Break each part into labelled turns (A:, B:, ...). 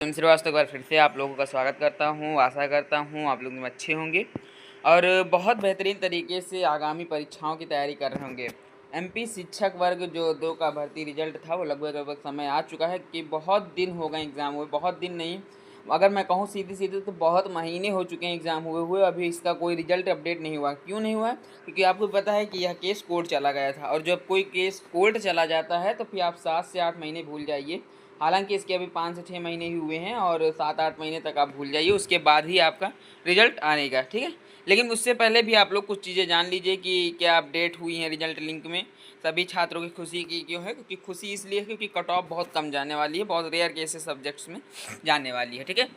A: श्रीवास्तव एक बार फिर से आप लोगों का स्वागत करता हूं। आशा करता हूं आप लोग अच्छे होंगे और बहुत बेहतरीन तरीके से आगामी परीक्षाओं की तैयारी कर रहे होंगे। एमपी शिक्षक वर्ग जो 2 का भर्ती रिजल्ट था वो लगभग समय आ चुका है कि बहुत दिन हो गए एग्ज़ाम हुए, बहुत दिन नहीं, अगर मैं कहूँ सीधे तो बहुत महीने हो चुके हैं एग्ज़ाम हुए, अभी इसका कोई रिजल्ट अपडेट नहीं हुआ। क्यों नहीं हुआ? क्योंकि आपको पता है कि यह केस कोर्ट चला गया था और जब कोई केस कोर्ट चला जाता है तो फिर आप 7 से 8 महीने भूल जाइए। हालांकि इसके अभी 5 से 6 महीने ही हुए हैं और 7-8 महीने तक आप भूल जाइए, उसके बाद ही आपका रिजल्ट आने का, ठीक है। लेकिन उससे पहले भी आप लोग कुछ चीज़ें जान लीजिए कि क्या अपडेट हुई हैं रिजल्ट लिंक में। सभी छात्रों की खुशी की क्यों है? क्योंकि खुशी इसलिए है क्योंकि कट ऑफ बहुत कम जाने वाली है, बहुत रेयर केसेस सब्जेक्ट्स में जाने वाली है, ठीक है।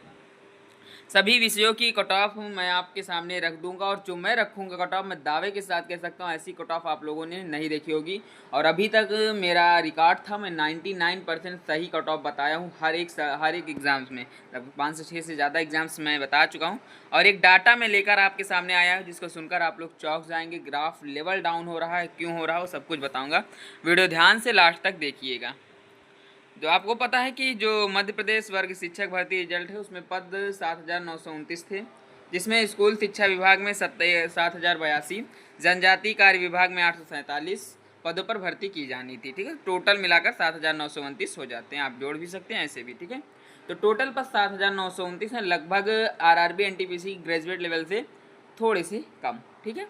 A: सभी विषयों की कट ऑफ मैं आपके सामने रख दूंगा और जो मैं रखूंगा कट ऑफ, मैं दावे के साथ कह सकता हूँ ऐसी कट ऑफ आप लोगों ने नहीं देखी होगी। और अभी तक मेरा रिकॉर्ड था, मैं 99% सही कट ऑफ बताया हूँ हर एक एग्ज़ाम्स में। लगभग 5 से 6 से ज़्यादा एग्ज़ाम्स मैं बता चुका हूँ और एक डाटा मैं लेकर आपके सामने आया हूँ जिसको सुनकर आप लोग चौंक जाएंगे। ग्राफ लेवल डाउन हो रहा है, क्यों हो रहा हो सब कुछ बताऊँगा, वीडियो ध्यान से लास्ट तक देखिएगा। जो आपको पता है कि जो मध्य प्रदेश वर्ग शिक्षक भर्ती रिजल्ट है उसमें पद 7,929 थे, जिसमें स्कूल शिक्षा विभाग में 7,082, जनजाति कार्य विभाग में 847 पदों पर भर्ती की जानी थी, ठीक है। टोटल मिलाकर 7,929 हो जाते हैं, आप जोड़ भी सकते हैं ऐसे भी, ठीक है। तो टोटल पद 7,929 है, लगभग आरआरबी एनटीपीसी ग्रेजुएट लेवल से थोड़े से कम, ठीक है।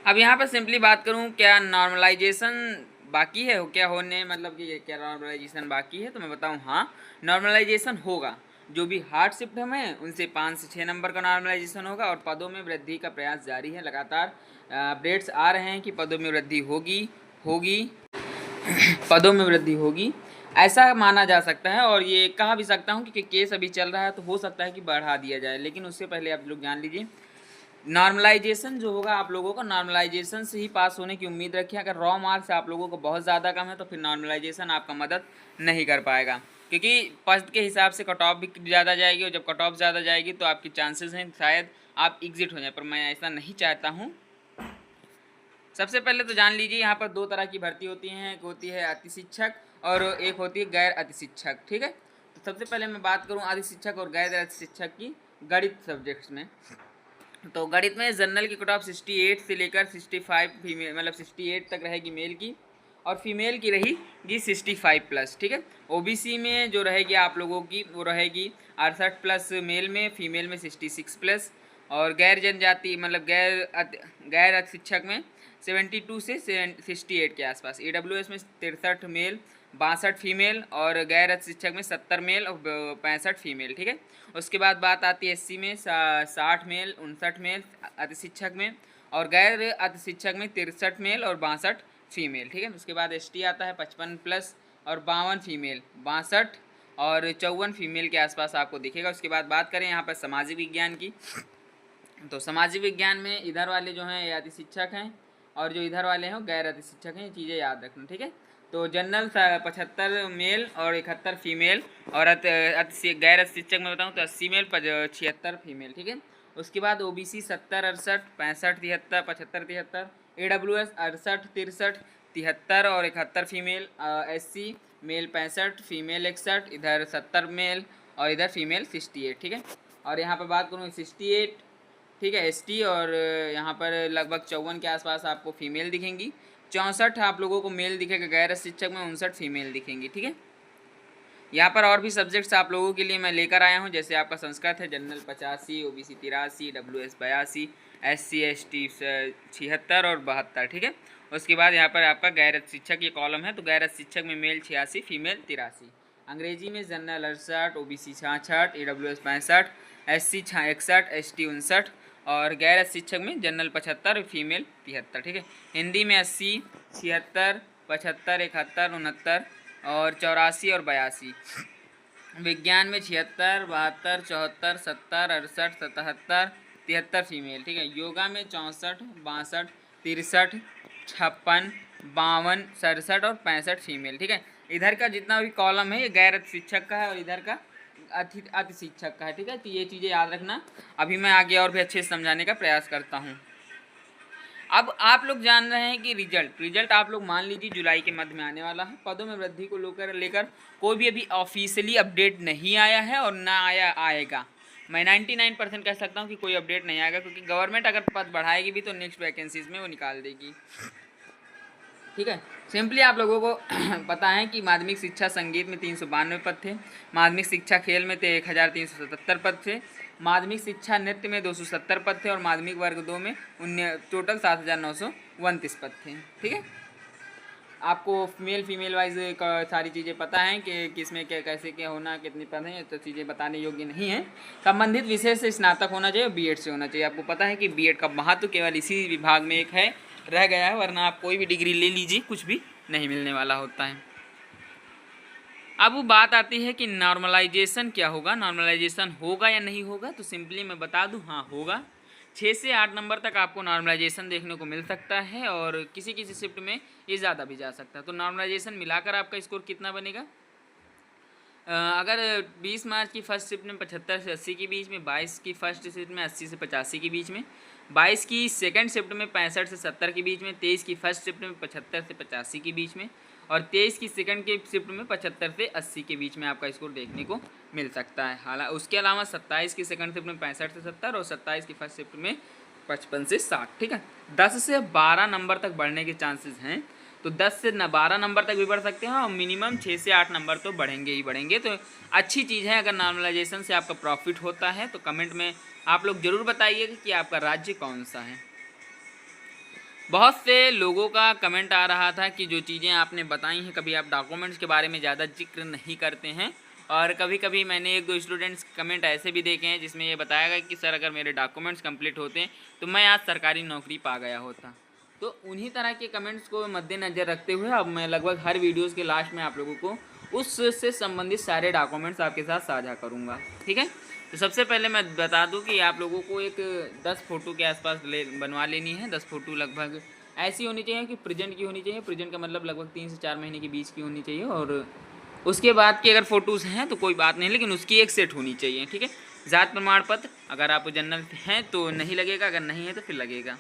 A: अब यहाँ पर सिंपली बात करूँ, क्या नॉर्मलाइजेशन बाकी है? क्या होने, मतलब कि क्या नॉर्मलाइजेशन बाकी है? तो मैं बताऊँ, हाँ नॉर्मलाइजेशन होगा। जो भी हार्ड शिफ्ट हैं उनसे 5 से 6 नंबर का नॉर्मलाइजेशन होगा और पदों में वृद्धि का प्रयास जारी है। लगातार अपडेट्स आ रहे हैं कि पदों में वृद्धि होगी पदों में वृद्धि होगी, ऐसा माना जा सकता है। और ये कहा भी सकता हूँ कि केस अभी चल रहा है तो हो सकता है कि बढ़ा दिया जाए, लेकिन उससे पहले आप लोग जान लीजिए नॉर्मलाइजेशन जो होगा, आप लोगों को नॉर्मलाइजेशन से ही पास होने की उम्मीद रखिए। अगर रॉ मार्क्स आप लोगों को बहुत ज़्यादा कम है तो फिर नॉर्मलाइजेशन आपका मदद नहीं कर पाएगा, क्योंकि पद के हिसाब से कट ऑफ भी ज़्यादा जाएगी और जब कट ऑफ ज़्यादा जाएगी तो आपकी चांसेस हैं शायद आप एग्जिट हो जाए, पर मैं ऐसा नहीं चाहता हूँ। सबसे पहले तो जान लीजिए यहाँ पर 2 तरह की भर्ती होती हैं, एक होती है अति शिक्षक और एक होती है गैर अति शिक्षक, ठीक है। तो सबसे पहले मैं बात करूँ अति शिक्षक और गैर अति शिक्षक की गणित सब्जेक्ट्स में। तो गणित में जनरल की कट ऑफ 68 से लेकर 65 फीमेल, मतलब 68 तक रहेगी मेल की और फीमेल की रहेगी 65 प्लस, ठीक है। ओबीसी में जो रहेगी आप लोगों की वो रहेगी 68 प्लस मेल में, फीमेल में 66 प्लस। और गैर जनजाति मतलब गैर शिक्षक में 72 से 68 के आसपास। AWS में 63 मेल 62 फीमेल और गैर शिक्षक में 70 मेल और 65 फीमेल, ठीक है। उसके बाद बात आती है SC में 60 मेल 59 मेल अति शिक्षक में और गैर अति शिक्षक में 63 मेल और 62 फीमेल, ठीक है। उसके बाद ST आता है 55 प्लस और 52 फीमेल 62 और 54 फीमेल के आसपास आपको दिखेगा। उसके बाद बात करें यहाँ पर सामाजिक विज्ञान की, तो सामाजिक विज्ञान में इधर वाले जो हैं ये अति शिक्षक हैं और जो इधर वाले हैं वो गैर अति शिक्षक हैं, ये चीज़ें याद रखना, ठीक है। तो जनरल 75 मेल और 71 फीमेल और गैर अति शिक्षक में बताऊँ तो 80 मेल 76 फीमेल, ठीक है। उसके बाद OBC 70 68 65 73 75 73, AWS 68 63 73 और 71 फीमेल, SC मेल 65 फीमेल 61, इधर 70 मेल और इधर फीमेल 68, ठीक है। और यहाँ पर बात करूँ 68, ठीक है, ST और यहाँ पर लगभग 54 के आसपास आपको फीमेल दिखेंगी, 64 आप लोगों को मेल दिखेगा गैर शिक्षक में, 59 फीमेल दिखेंगी, ठीक है। यहाँ पर और भी सब्जेक्ट्स आप लोगों के लिए मैं लेकर आया हूँ, जैसे आपका संस्कृत है general 85, OBC 83, WS 82, SC ST 76 और 72, ठीक है। उसके बाद यहाँ पर आपका गैर शिक्षक ये कॉलम है, तो गैर शिक्षक में मेल 86 फीमेल 83। अंग्रेजी में general 68, OBC 66, AWS 65, SC 61, ST 59 और गैर शिक्षक में जनरल 75 फीमेल 73, ठीक है। हिंदी में 80 76 75 71 69 और 84 और 82। विज्ञान में 76 72 74 70 68 77 73 फीमेल, ठीक है। योगा में 64 62 63 56 52 67 और 65 फीमेल, ठीक है। इधर का जितना भी कॉलम है ये गैर शिक्षक का है और इधर का अति शिक्षक का है, ठीक है। तो ये चीज़ें याद रखना। अभी मैं आगे और भी अच्छे से समझाने का प्रयास करता हूँ। अब आप लोग जान रहे हैं कि रिजल्ट आप लोग मान लीजिए जुलाई के मध्य में आने वाला है। पदों में वृद्धि को लेकर कोई भी अभी ऑफिशियली अपडेट नहीं आया है और ना आएगा। मैं 99% कह सकता हूँ कि कोई अपडेट नहीं आएगा, क्योंकि गवर्नमेंट अगर पद बढ़ाएगी भी तो नेक्स्ट वैकेंसीज में वो निकाल देगी। ठीक है, सिंपली आप लोगों को पता है कि माध्यमिक शिक्षा संगीत में 392 पद थे, माध्यमिक शिक्षा खेल में 1377 पद थे, माध्यमिक शिक्षा नृत्य में 270 पद थे और माध्यमिक वर्ग 2 में टोटल 7929 पद थे। ठीक है, आपको मेल फीमेल वाइज सारी चीज़ें पता हैं कि किसमें क्या कैसे क्या होना, कितने पद हैं, तो चीज़ें बताने योग्य नहीं है। संबंधित विषय से स्नातक होना चाहिए और बीएड से होना चाहिए। आपको पता है कि बीएड का महत्व केवल इसी विभाग में एक है, रह गया है, वरना आप कोई भी डिग्री ले लीजिए कुछ भी नहीं मिलने वाला होता है। अब वो बात आती है कि नॉर्मलाइजेशन क्या होगा, नॉर्मलाइजेशन होगा या नहीं होगा। तो सिंपली मैं बता दूं, हाँ होगा। 6 से 8 नंबर तक आपको नॉर्मलाइजेशन देखने को मिल सकता है और किसी किसी शिफ्ट में ये ज़्यादा भी जा सकता है। तो नॉर्मलाइजेशन मिलाकर आपका स्कोर कितना बनेगा? अगर 20 मार्च की फर्स्ट शिफ्ट में 75 से 80 के बीच में, 22 की फर्स्ट शिफ्ट में 80 से 85 के बीच में, 22 की सेकंड शिफ्ट में 65 से 70 के बीच में, 23 की फर्स्ट शिफ्ट में 75 से 85 के बीच में और 23 की सेकंड की शिफ्ट में 75 से 80 के बीच में आपका स्कोर देखने को मिल सकता है। हालांकि उसके अलावा 27 की सेकंड शिफ्ट में 65 से 70 और 27 की फर्स्ट शिफ्ट में 55 से 60। ठीक है, 10 से 12 नंबर तक बढ़ने के चांसेस हैं। तो 10 से 12 नंबर तक भी बढ़ सकते हैं और मिनिमम 6 से 8 नंबर तो बढ़ेंगे ही बढ़ेंगे। तो अच्छी चीज़ है, अगर नॉर्मलाइजेशन से आपका प्रॉफिट होता है तो कमेंट में आप लोग ज़रूर बताइएगा कि आपका राज्य कौन सा है। बहुत से लोगों का कमेंट आ रहा था कि जो चीज़ें आपने बताई हैं, कभी आप डॉक्यूमेंट्स के बारे में ज़्यादा जिक्र नहीं करते हैं, और कभी कभी मैंने 1-2 स्टूडेंट्स कमेंट ऐसे भी देखे हैं जिसमें ये बताया गया कि सर अगर मेरे डॉक्यूमेंट्स कंप्लीट होते तो मैं आज सरकारी नौकरी पा गया होता। तो उन्हीं तरह के कमेंट्स को मद्देनज़र रखते हुए अब मैं लगभग हर वीडियोज़ के लास्ट में आप लोगों को उससे संबंधित सारे डॉक्यूमेंट्स आपके साथ साझा करूँगा। ठीक है, तो सबसे पहले मैं बता दूं कि आप लोगों को एक 10 फ़ोटो के आसपास बनवा लेनी है। 10 फ़ोटो लगभग ऐसी होनी चाहिए कि प्रेजेंट की होनी चाहिए। प्रेजेंट का मतलब लगभग 3 से 4 महीने के बीच की होनी चाहिए, और उसके बाद की अगर फ़ोटोज़ हैं तो कोई बात नहीं, लेकिन उसकी एक सेट होनी चाहिए। ठीक है, जात प्रमाण पत्र अगर आप जनरल हैं तो नहीं लगेगा, अगर नहीं है तो फिर लगेगा।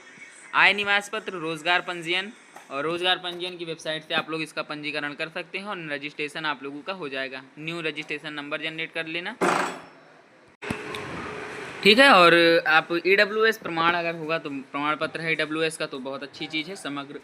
A: आय निवास पत्र, रोज़गार पंजीयन, और रोज़गार पंजीयन की वेबसाइट से आप लोग इसका पंजीकरण कर सकते हैं और रजिस्ट्रेशन आप लोगों का हो जाएगा। न्यू रजिस्ट्रेशन नंबर जनरेट कर लेना। ठीक है, और आप EWS प्रमाण अगर होगा तो प्रमाण पत्र है EWS का तो बहुत अच्छी चीज़ है। समग्र